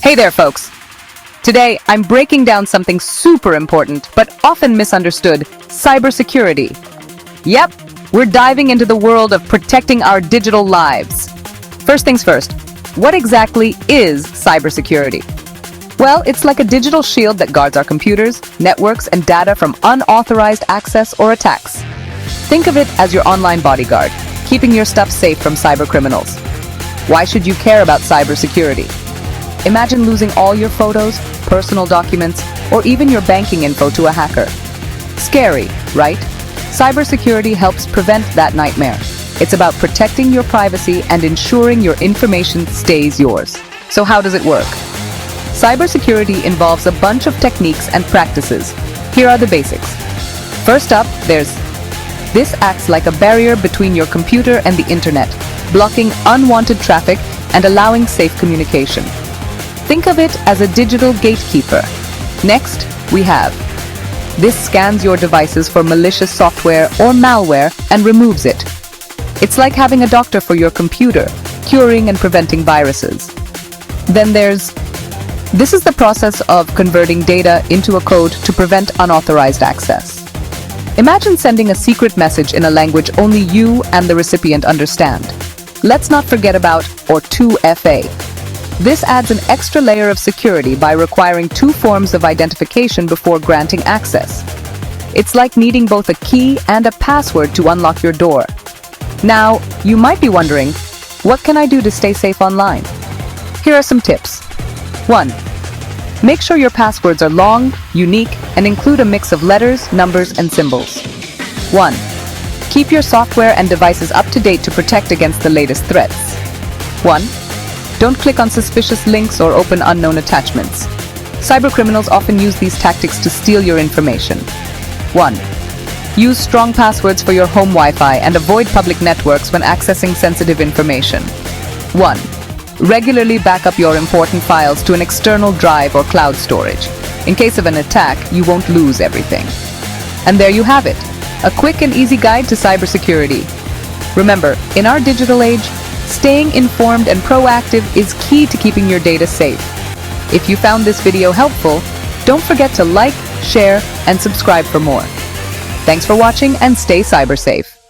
Hey there, folks. Today, I'm breaking down something super important but often misunderstood: cybersecurity. Yep, we're diving into the world of protecting our digital lives. First things first, what exactly is cybersecurity? Well, it's like a digital shield that guards our computers, networks, and data from unauthorized access or attacks. Think of it as your online bodyguard, keeping your stuff safe from cybercriminals. Why should you care about cybersecurity? Imagine losing all your photos, personal documents, or even your banking info to a hacker. Scary, right? Cybersecurity helps prevent that nightmare. It's about protecting your privacy and ensuring your information stays yours. So how does it work? Cybersecurity involves a bunch of techniques and practices. Here are the basics. First up, this acts like a barrier between your computer and the internet, blocking unwanted traffic and allowing safe communication. Think of it as a digital gatekeeper. Next, this scans your devices for malicious software or malware and removes it. It's like having a doctor for your computer, curing and preventing viruses. Then this is the process of converting data into a code to prevent unauthorized access. Imagine sending a secret message in a language only you and the recipient understand. Let's not forget about 2FA. This adds an extra layer of security by requiring two forms of identification before granting access. It's like needing both a key and a password to unlock your door. Now, you might be wondering, what can I do to stay safe online? Here are some tips. 1. Make sure your passwords are long, unique, and include a mix of letters, numbers, and symbols. 1. Keep your software and devices up to date to protect against the latest threats. 1. Don't click on suspicious links or open unknown attachments. Cybercriminals often use these tactics to steal your information. 1. Use strong passwords for your home Wi-Fi and avoid public networks when accessing sensitive information. 1. Regularly back up your important files to an external drive or cloud storage. In case of an attack, you won't lose everything. And there you have it, a quick and easy guide to cybersecurity. Remember, in our digital age, staying informed and proactive is key to keeping your data safe. If you found this video helpful, don't forget to like, share, and subscribe for more. Thanks for watching and stay cyber safe.